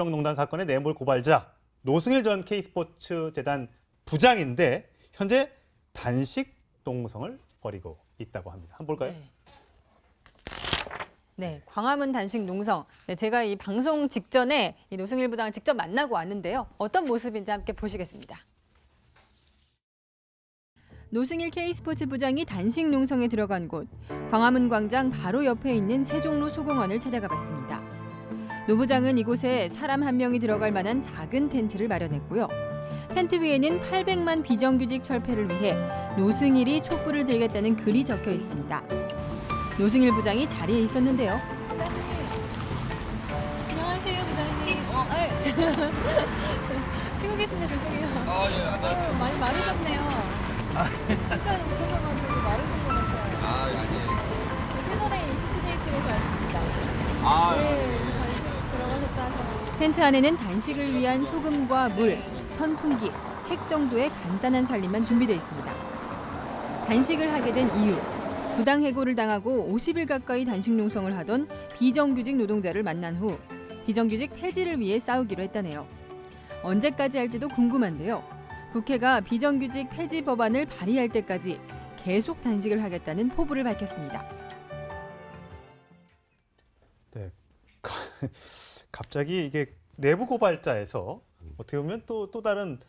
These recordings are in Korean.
국정농단 사건의 뇌물 고발자 노승일 전 K스포츠 재단 부장인데 현재 단식 농성을 벌이고 있다고 합니다. 한번 볼까요? 네, 광화문 단식 농성. 네, 제가 이 방송 직전에 이 노승일 부장을 직접 만나고 왔는데요. 어떤 모습인지 함께 보시겠습니다. 노승일 K스포츠 부장이 단식 농성에 들어간 곳, 광화문 광장 바로 옆에 있는 세종로 소공원을 찾아가 봤습니다. 노 부장은 이곳에 사람 한 명이 들어갈 만한 작은 텐트를 마련했고요. 텐트 위에는 800만 비정규직 철폐를 위해 노승일이 촛불을 들겠다는 글이 적혀 있습니다. 노승일 부장이 자리에 있었는데요. 안녕하세요, 부장님. 쉬고 계신데 죄송해요. 예, 안녕하세요. 많이 마르셨네요. 식사를 못 하셔가지고 마르신 것 같아요. 아니에요. 최근에 시티데이트에서 왔습니다. 아, 단식 들어가셨다 하셨는데. 텐트 안에는 단식을 위한 소금과 물, 선풍기, 책 정도의 간단한 살림만 준비되어 있습니다. 단식을 하게 된 이유. 부당 해고를 당하고 50일 가까이 단식 농성을 하던 비정규직 노동자를 만난 후 비정규직 폐지를 위해 싸우기로 했다네요. 언제까지 할지도 궁금한데요. 국회가 비정규직 폐지 법안을 발의할 때까지 계속 단식을 하겠다는 포부를 밝혔습니다. 네, 갑자기 이게 내부 고발자에서 어떻게 보면 또 다른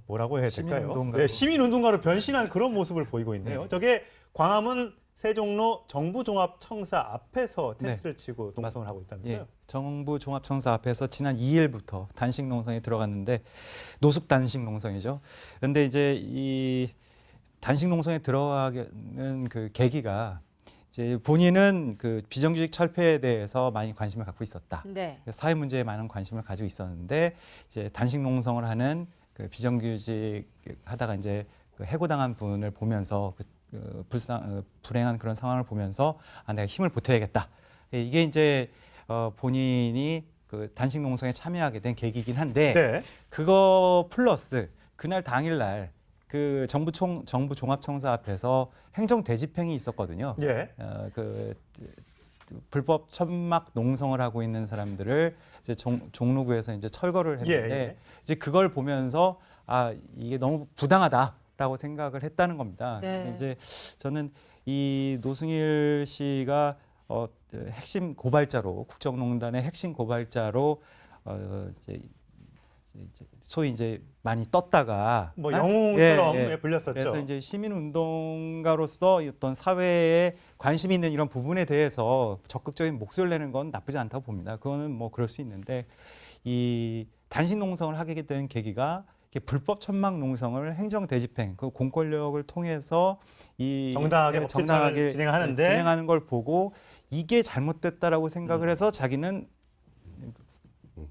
뭐라고 해야 될까요? 시민운동가로. 시민운동가로 변신한 그런 모습을 보이고 있네요. 네. 저게 광화문 세종로 정부종합청사 앞에서 텐트를 치고 농성을 하고 있다면서요? 예, 정부 종합청사 앞에서 지난 2일부터 단식 농성에 들어갔는데 노숙 단식 농성이죠. 그런데 이제 이 단식 농성에 들어가는 그 계기가 이제 본인은 그 비정규직 철폐에 대해서 많이 관심을 갖고 있었다. 네. 사회 문제에 많은 관심을 가지고 있었는데 이제 단식 농성을 하는 그 비정규직 하다가 이제 그 해고당한 분을 보면서 불행한 그런 상황을 보면서 내가 힘을 보태야겠다. 이게 이제 본인이 그 단식 농성에 참여하게 된 계기이긴 한데 네. 그거 플러스 그날 당일날 그 정부 종합청사 앞에서 행정 대집행이 있었거든요. 예. 그 불법 천막 농성을 하고 있는 사람들을 이제 종로구에서 이제 철거를 했는데 예. 이제 그걸 보면서 이게 너무 부당하다라고 생각을 했다는 겁니다. 네. 이제 저는 이 노승일 씨가 핵심 고발자로 국정농단의 핵심 고발자로 이제 소위 이제 많이 떴다가 뭐 영웅처럼 예, 예. 불렸었죠. 그래서 이제 시민운동가로서 어떤 사회에 관심 있는 이런 부분에 대해서 적극적인 목소리를 내는 건 나쁘지 않다고 봅니다. 그거는 뭐 그럴 수 있는데 이 단식 농성을 하게 된 계기가 불법 천막 농성을 행정 대집행, 그 공권력을 통해서 이 정당하게 진행하는 걸 보고 이게 잘못됐다라고 생각을 해서 자기는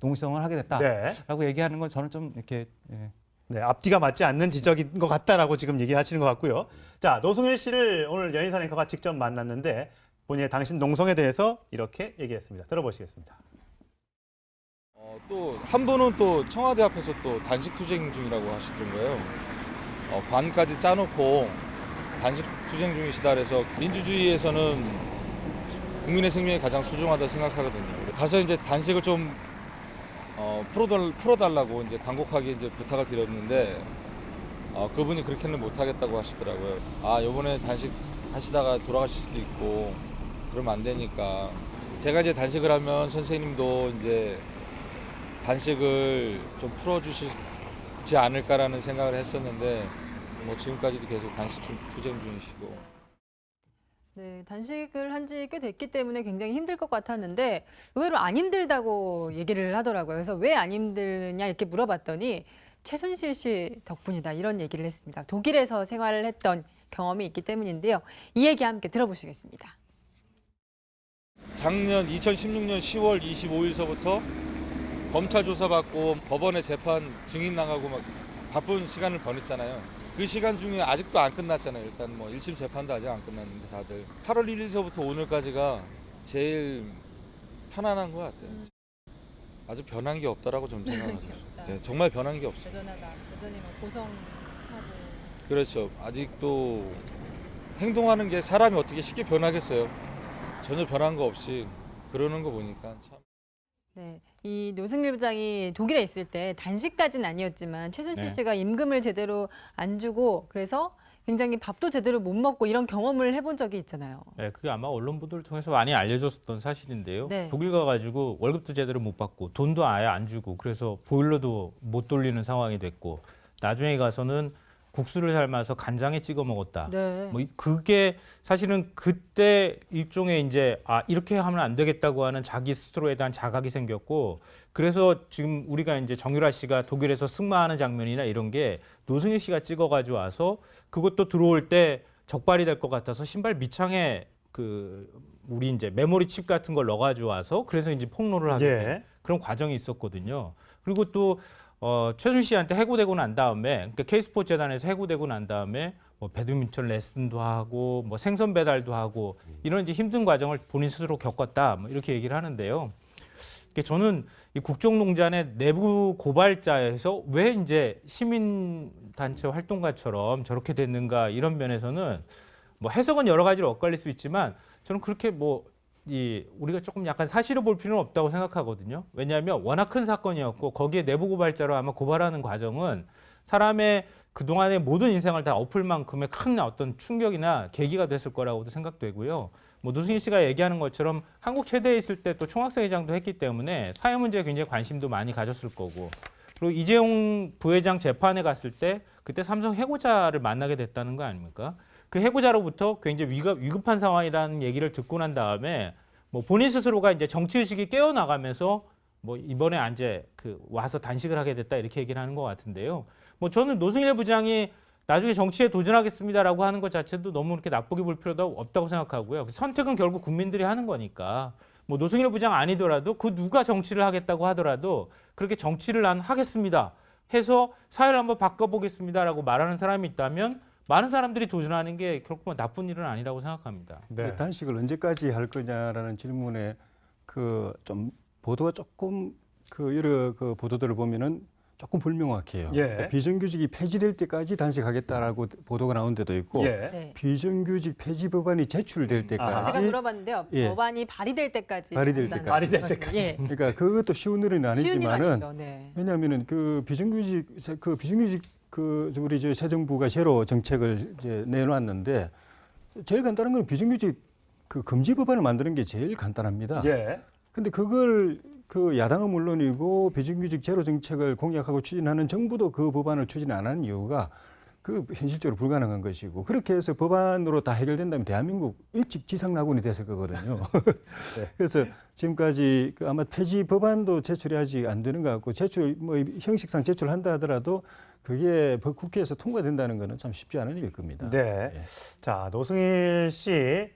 농성을 하게 됐다라고 얘기하는 건 저는 좀 이렇게 네, 앞뒤가 맞지 않는 지적인 것 같다라고 지금 얘기하시는 것 같고요. 자, 노승일 씨를 오늘 연희사 앵커가 직접 만났는데 본인의 당신 농성에 대해서 이렇게 얘기했습니다. 들어보시겠습니다. 또 한 분은 또 청와대 앞에서 또 단식 투쟁 중이라고 하시던거예요. 관까지 짜놓고 단식 투쟁 중이시다 그래서 민주주의에서는 국민의 생명이 가장 소중하다 생각하거든요. 가서 이제 단식을 좀 풀어달라고 이제 간곡하게 이제 부탁을 드렸는데 그분이 그렇게는 못하겠다고 하시더라고요. 이번에 단식 하시다가 돌아가실 수도 있고 그러면 안 되니까 제가 이제 단식을 하면 선생님도 이제 단식을 좀 풀어주시지 않을까라는 생각을 했었는데 뭐 지금까지도 계속 단식 투쟁 중이시고. 네, 단식을 한 지 꽤 됐기 때문에 굉장히 힘들 것 같았는데 의외로 안 힘들다고 얘기를 하더라고요. 그래서 왜 안 힘드냐 이렇게 물어봤더니 최순실 씨 덕분이다 이런 얘기를 했습니다. 독일에서 생활을 했던 경험이 있기 때문인데요. 이 얘기 함께 들어보시겠습니다. 작년 2016년 10월 25일서부터 검찰 조사받고 법원에 재판 증인 나가고 막 바쁜 시간을 보냈잖아요. 그 시간 중에 아직도 안 끝났잖아요. 일단 뭐 1심 재판도 아직 안 끝났는데 다들 8월 1일서부터 오늘까지가 제일 편안한 것 같아요. 아주 변한 게 없다라고 좀 생각하죠. 네, 정말 변한 게 없어요. 여전하다. 여전히 고성하고. 그렇죠. 아직도 행동하는 게 사람이 어떻게 쉽게 변하겠어요. 전혀 변한 거 없이 그러는 거 보니까 참. 네, 이 노승일 부장이 독일에 있을 때 단식까지는 아니었지만 최순실 네. 씨가 임금을 제대로 안 주고 그래서 굉장히 밥도 제대로 못 먹고 이런 경험을 해본 적이 있잖아요. 네, 그게 아마 언론 보도를 통해서 많이 알려졌던 사실인데요. 네. 독일 가가지고 월급도 제대로 못 받고 돈도 아예 안 주고 그래서 보일러도 못 돌리는 상황이 됐고 나중에 가서는 국수를 삶아서 간장에 찍어 먹었다. 네. 뭐 그게 사실은 그때 일종의 이제 이렇게 하면 안 되겠다고 하는 자기 스스로에 대한 자각이 생겼고 그래서 지금 우리가 이제 정유라 씨가 독일에서 승마하는 장면이나 이런 게 노승일 씨가 찍어가지고 와서 그것도 들어올 때 적발이 될 것 같아서 신발 밑창에 그 우리 이제 메모리 칩 같은 걸 넣어가지고 와서 그래서 이제 폭로를 하게 된 예. 그런 과정이 있었거든요. 그리고 또 최순실 씨한테 해고되고 난 다음에 그러니까 K스포츠 재단에서 해고되고 난 다음에 뭐 배드민턴 레슨도 하고 뭐 생선 배달도 하고 이런 이제 힘든 과정을 본인 스스로 겪었다 뭐 이렇게 얘기를 하는데요. 그러니까 저는 이 국정농단의 내부 고발자에서 왜 이제 시민단체 활동가처럼 저렇게 됐는가 이런 면에서는 뭐 해석은 여러 가지로 엇갈릴 수 있지만 저는 그렇게 우리가 조금 약간 사실을 볼 필요는 없다고 생각하거든요. 왜냐하면 워낙 큰 사건이었고 거기에 내부 고발자로 아마 고발하는 과정은 사람의 그동안의 모든 인생을 다 엎을 만큼의 큰 어떤 충격이나 계기가 됐을 거라고도 생각되고요. 뭐 노승일 씨가 얘기하는 것처럼 한국 체대에 있을 때 또 총학생회장도 했기 때문에 사회 문제에 굉장히 관심도 많이 가졌을 거고 그리고 이재용 부회장 재판에 갔을 때 그때 삼성 해고자를 만나게 됐다는 거 아닙니까? 그 해고자로부터 굉장히 위급한 상황이라는 얘기를 듣고 난 다음에 뭐 본인 스스로가 이제 정치 의식이 깨어나가면서 뭐 이번에 이제 와서 단식을 하게 됐다 이렇게 얘기를 하는 것 같은데요. 뭐 저는 노승일 부장이 나중에 정치에 도전하겠습니다라고 하는 것 자체도 너무 그렇게 나쁘게 볼 필요도 없다고 생각하고요. 선택은 결국 국민들이 하는 거니까 뭐 노승일 부장 아니더라도 그 누가 정치를 하겠다고 하더라도 그렇게 정치를 난 하겠습니다 해서 사회를 한번 바꿔보겠습니다라고 말하는 사람이 있다면 많은 사람들이 도전하는 게 결국 뭐 나쁜 일은 아니라고 생각합니다. 네. 단식을 언제까지 할 거냐라는 질문에 좀 보도가 조금 여러 보도들을 보면은 조금 불명확해요. 예. 그러니까 비정규직이 폐지될 때까지 단식하겠다라고 보도가 나온 데도 있고 예. 네. 비정규직 폐지 법안이 제출될 때까지 제가 물어봤는데요. 예. 법안이 발의될 때까지 발의될 한다는 때까지. 발의될 말씀. 때까지. 예. 그러니까 그것도 쉬운 일은 쉬운 일 아니지만은 아니죠. 네. 왜냐하면은 비정규직 우리 이제 새 정부가 새로 정책을 이제 내놨는데 제일 간단한 건 비정규직 금지 법안을 만드는 게 제일 간단합니다. 예. 근데 그걸 야당은 물론이고 비정규직 제로 정책을 공약하고 추진하는 정부도 그 법안을 추진 안 하는 이유가 현실적으로 불가능한 것이고 그렇게 해서 법안으로 다 해결된다면 대한민국 일찍 지상낙원이 됐을 거거든요. 네. 그래서 지금까지 아마 폐지 법안도 제출이 아직 안 되는 것 같고 형식상 제출한다 하더라도 그게 국회에서 통과된다는 거는 참 쉽지 않은 일일 겁니다. 네. 예. 자, 노승일 씨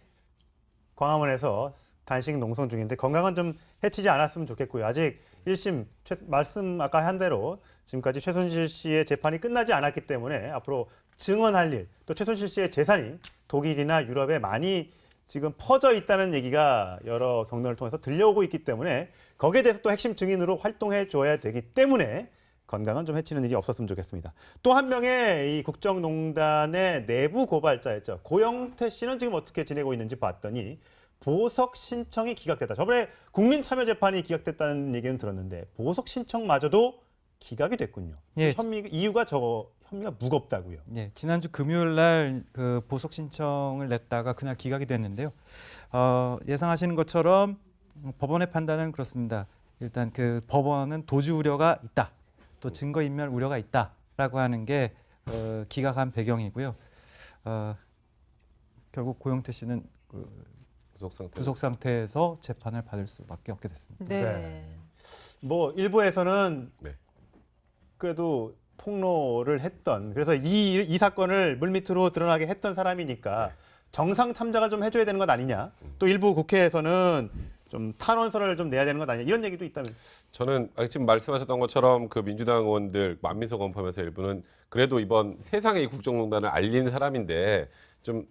광화문에서 단식 농성 중인데 건강은 좀 해치지 않았으면 좋겠고요. 아직 1심 말씀 아까 한 대로 지금까지 최순실 씨의 재판이 끝나지 않았기 때문에 앞으로 증언할 일, 또 최순실 씨의 재산이 독일이나 유럽에 많이 지금 퍼져 있다는 얘기가 여러 경로를 통해서 들려오고 있기 때문에 거기에 대해서 또 핵심 증인으로 활동해 줘야 되기 때문에 건강은 좀 해치는 일이 없었으면 좋겠습니다. 또 한 명의 이 국정농단의 내부 고발자였죠. 고영태 씨는 지금 어떻게 지내고 있는지 봤더니 보석 신청이 기각됐다. 저번에 국민참여재판이 기각됐다는 얘기는 들었는데 보석 신청마저도 기각이 됐군요. 예. 이유가 혐의가 무겁다고요. 예, 지난주 금요일 날 보석 신청을 냈다가 그날 기각이 됐는데요. 예상하시는 것처럼 법원의 판단은 그렇습니다. 일단 법원은 도주 우려가 있다, 또 증거 인멸 우려가 있다라고 하는 게 기각한 배경이고요. 결국 고영태 씨는 구속 상태에서 재판을 받을 수밖에 없게 됐습니다. 네. 네. 뭐 일부에서는 네. 그래도 폭로를 했던, 그래서 이 사건을 물밑으로 드러나게 했던 사람이니까 정상 참작을 좀 해줘야 되는 것 아니냐. 또 일부 국회에서는 좀 탄원서를 좀 내야 되는 것 아니냐, 이런 얘기도 있다면서. 저는 지금 말씀하셨던 것처럼 민주당 의원들 만민석 원포함해서 일부는 그래도 이번 세상의 이 국정농단을 알린 사람인데 좀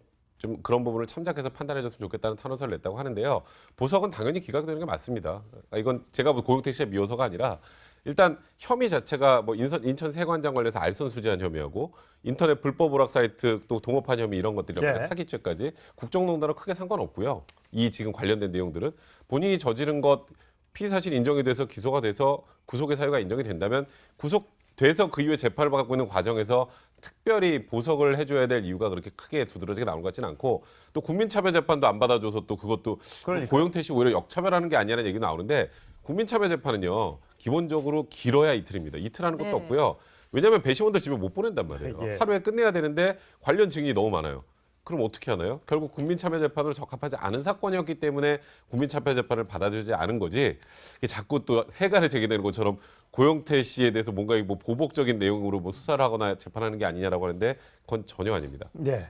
그런 부분을 참작해서 판단해줬으면 좋겠다는 탄원서를 냈다고 하는데요. 보석은 당연히 기각되는 게 맞습니다. 이건 제가 고영태 씨의 미워서가 아니라 일단 혐의 자체가 인천 세관장 관련해서 알선수재한 혐의하고 인터넷 불법 오락 사이트 또 동업한 혐의 이런 것들이 사기죄까지 국정농단은 크게 상관없고요. 이 지금 관련된 내용들은 본인이 저지른 것 피의 사실이 인정이 돼서 기소가 돼서 구속의 사유가 인정이 된다면 구속돼서 그 이후에 재판을 받고 있는 과정에서 특별히 보석을 해줘야 될 이유가 그렇게 크게 두드러지게 나온 것 같지는 않고 또 국민차별재판도 안 받아줘서 또 그것도 그러니까요. 고영태 씨 오히려 역차별하는 게 아니라는 얘기가 나오는데 국민차별재판은요 기본적으로 길어야 이틀입니다. 이틀 하는 것도 네. 없고요. 왜냐하면 배심원들 집에 못 보낸단 말이에요. 예. 하루에 끝내야 되는데 관련 증인이 너무 많아요. 그럼 어떻게 하나요? 결국 국민참여재판으로 적합하지 않은 사건이었기 때문에 국민참여재판을 받아들이지 않은 거지. 이게 자꾸 또 세간에 제기되는 것처럼 고영태 씨에 대해서 뭔가 뭐 보복적인 내용으로 뭐 수사를 하거나 재판하는 게 아니냐라고 하는데 그건 전혀 아닙니다. 네.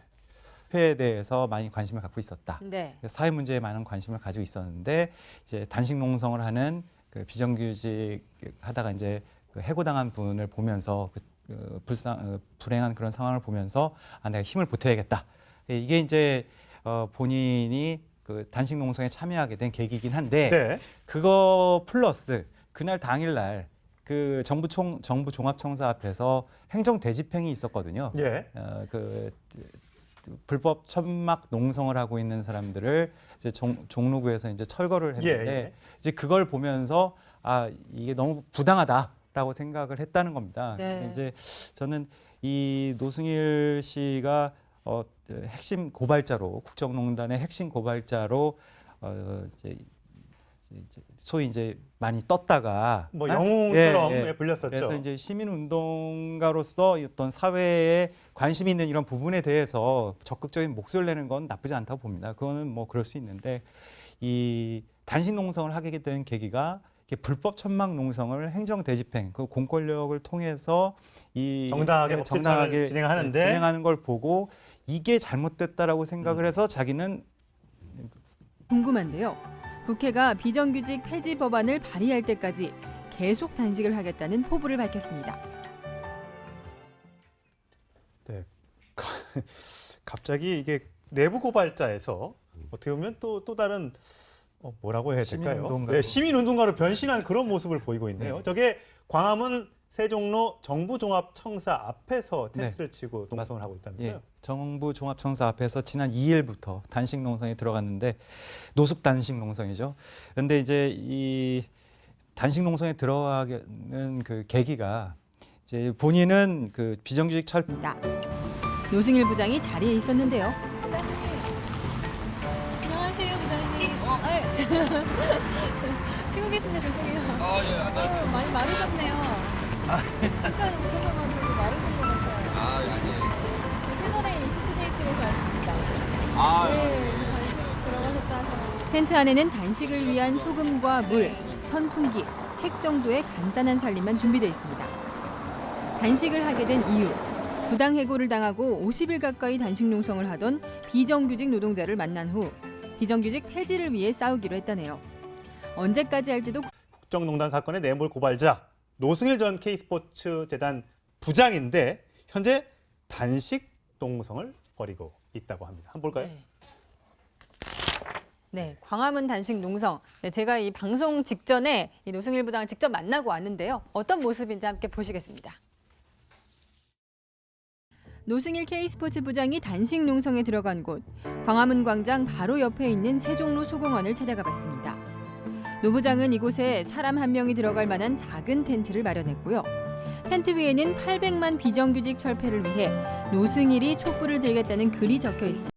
회에 대해서 많이 관심을 갖고 있었다. 네. 사회 문제에 많은 관심을 가지고 있었는데 이제 단식 농성을 하는 그 비정규직 하다가 이제 그 해고당한 분을 보면서 불행한 그런 상황을 보면서 아 내가 힘을 보태야겠다. 이게 이제 본인이 그 단식 농성에 참여하게 된 계기이긴 한데 네. 그거 플러스 그날 당일날 그 정부 종합청사 앞에서 행정 대집행이 있었거든요. 예. 불법 천막 농성을 하고 있는 사람들을 이제 종로구에서 이제 철거를 했는데 예. 이제 그걸 보면서 아 이게 너무 부당하다라고 생각을 했다는 겁니다. 네. 이제 저는 이 노승일 씨가 핵심 고발자로 국정농단의 핵심 고발자로 이제 소위 이제 많이 떴다가 뭐 영웅처럼 예. 불렸었죠. 그래서 이제 시민운동가로서 어떤 사회에 관심 있는 이런 부분에 대해서 적극적인 목소리를 내는 건 나쁘지 않다고 봅니다. 그거는 뭐 그럴 수 있는데 이 단식 농성을 하게 된 계기가 불법 천막 농성을 행정 대집행, 그 공권력을 통해서 이 정당하게 법제처를 진행하는 걸 보고 이게 잘못됐다라고 생각을 해서 자기는 궁금한데요. 국회가 비정규직 폐지 법안을 발의할 때까지 계속 단식을 하겠다는 포부를 밝혔습니다. 네. 갑자기 이게 내부 고발자에서 어떻게 보면 또 다른 뭐라고 해야 될까요? 시민운동가로. 네, 시민운동가로 변신한 그런 모습을 보이고 있네요. 네. 저게 광화문 세종로 정부종합청사 앞에서 네. 텐트를 치고 농성을 하고 있다면서요? 예, 정부 종합청사 앞에서 지난 2일부터 단식 농성에 들어갔는데 노숙 단식 농성이죠. 그런데 이제 이 단식 농성에 들어가는 그 계기가 이제 본인은 그 비정규직 철폐 노승일 부장이 자리에 있었는데요. 안녕하세요, 부장님. 치고 계신데 죄송해요. 많이 마르셨네요. 식사를 못 하셔가지고 마르신 것 같아요. 채널A 인시트데이트에서 왔습니다. 네, 단식 들어가셨다 하셔서. 텐트 안에는 단식을 위한 소금과 물, 선풍기, 책 정도의 간단한 살림만 준비되어 있습니다. 단식을 하게 된 이유, 부당 해고를 당하고 50일 가까이 단식 농성을 하던 비정규직 노동자를 만난 후 비정규직 폐지를 위해 싸우기로 했다네요. 언제까지 할지도 국정농단 사건의 내물 고발자 노승일 전 K스포츠재단 부장인데 현재 단식 농성을 벌이고 있다고 합니다. 한번 볼까요? 네, 광화문 단식 농성. 네, 제가 이 방송 직전에 이 노승일 부장을 직접 만나고 왔는데요. 어떤 모습인지 함께 보시겠습니다. 노승일 K스포츠 부장이 단식 농성에 들어간 곳, 광화문 광장 바로 옆에 있는 세종로 소공원을 찾아가 봤습니다. 노 부장은 이곳에 사람 한 명이 들어갈 만한 작은 텐트를 마련했고요. 텐트 위에는 800만 비정규직 철폐를 위해 노승일이 촛불을 들겠다는 글이 적혀 있습니다.